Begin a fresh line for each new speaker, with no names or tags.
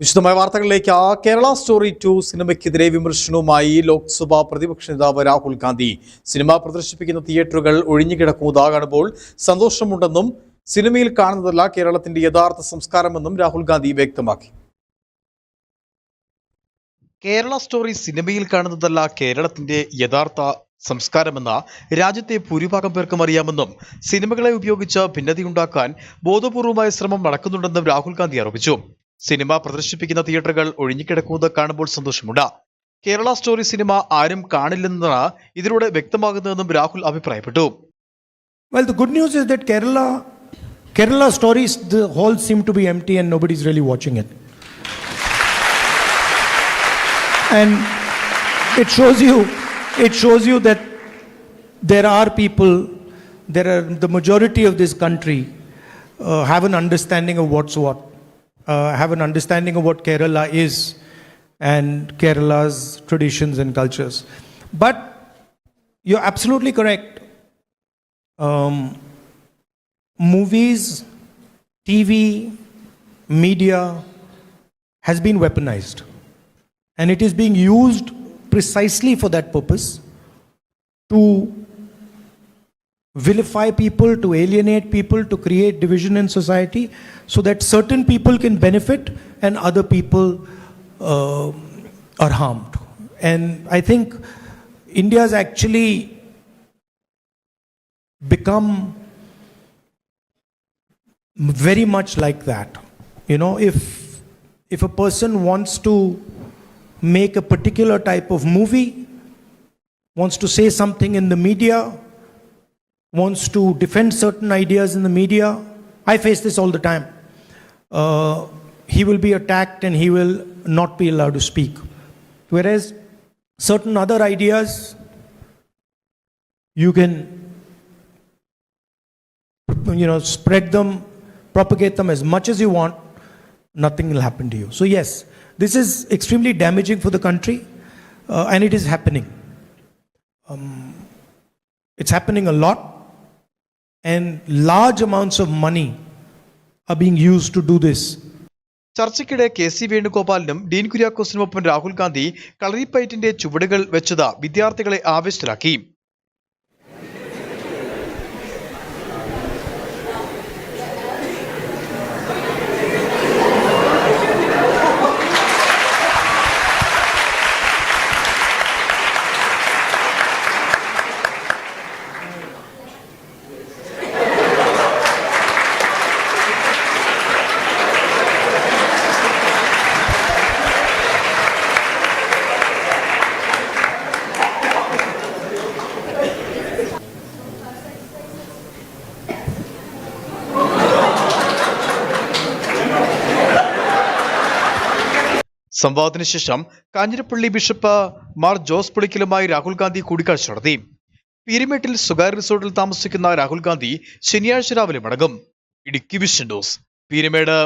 വിശദമായ വാർത്തകളിലേക്ക്. കേരള സ്റ്റോറി 2 സിനിമയ്ക്കെതിരെ വിമർശനവുമായി ലോക്സഭാ പ്രതിപക്ഷ നേതാവ് രാഹുൽ ഗാന്ധി. സിനിമ പ്രദർശിപ്പിക്കുന്ന തിയേറ്ററുകൾ ഒഴിഞ്ഞുകിടക്കുന്നതാ കാണുമ്പോൾ സന്തോഷമുണ്ടെന്നും സിനിമയിൽ കാണുന്നതല്ല കേരളത്തിന്റെ യഥാർത്ഥ സംസ്കാരമെന്നും രാഹുൽ ഗാന്ധി വ്യക്തമാക്കി. കേരള സ്റ്റോറി സിനിമയിൽ കാണുന്നതല്ല കേരളത്തിന്റെ യഥാർത്ഥ സംസ്കാരമെന്ന രാജ്യത്തെ ഭൂരിഭാഗം പേർക്കും അറിയാമെന്നും സിനിമകളെ ഉപയോഗിച്ച് ഭിന്നതയുണ്ടാക്കാൻ ബോധപൂർവമായ ശ്രമം നടക്കുന്നുണ്ടെന്നും രാഹുൽ ഗാന്ധി ആരോപിച്ചു. സിനിമ പ്രദർശിപ്പിക്കുന്ന തിയേറ്ററുകൾ ഒഴിഞ്ഞുകിടക്കുന്നത് കാണുമ്പോൾ സന്തോഷമുണ്ട്. കേരള സ്റ്റോറി സിനിമ ആരും കാണില്ലെന്നാണ് ഇതിലൂടെ വ്യക്തമാകുന്നതെന്നും രാഹുൽ അഭിപ്രായപ്പെട്ടു.
Well, the good news is that Kerala stories, the halls seem to be empty and nobody's really watching it. And it shows you that there are people, the majority of this country have an understanding of what's what. Have an understanding of what Kerala is and Kerala's traditions and cultures. But you're absolutely correct. Movies, TV, media has been weaponized. And it is being used precisely for that purpose, to vilify people, to alienate people, to create division in society, so that certain people can benefit and other people are harmed. And I think India has actually become very much like that. You know, if a person wants to make a particular type of movie, wants to say something in the media, wants to defend certain ideas in the media, I face this all the time. He will be attacked and he will not be allowed to speak. Whereas certain other ideas, you can, spread them, propagate them as much as you want, nothing will happen to you. So yes, this is extremely damaging for the country, and it is happening. It's happening a lot, and large amounts of money are being used to do this.
ചർച്ചയ്ക്കിടെ KC വേണുഗോപാലിനും Dean കുര്യാക്കോസിനുമൊപ്പം Rahul Gandhi കളരിപ്പയറ്റിന്റെ ചുവടുകൾ വെച്ചത് വിദ്യാർത്ഥികളെ ആവേശത്തിലാക്കി. സംവാദത്തിന് ശേഷം Kanjirappally bishop Mar Jose പുളിക്കലുമായി Rahul Gandhi കൂടിക്കാഴ്ച നടത്തി. പീരുമേട്ടിൽ സ്വകാര്യ റിസോർട്ടിൽ താമസിക്കുന്ന രാഹുൽ ഗാന്ധി ശനിയാഴ്ച രാവിലെ മടങ്ങും. Idukki vision news, Peermade.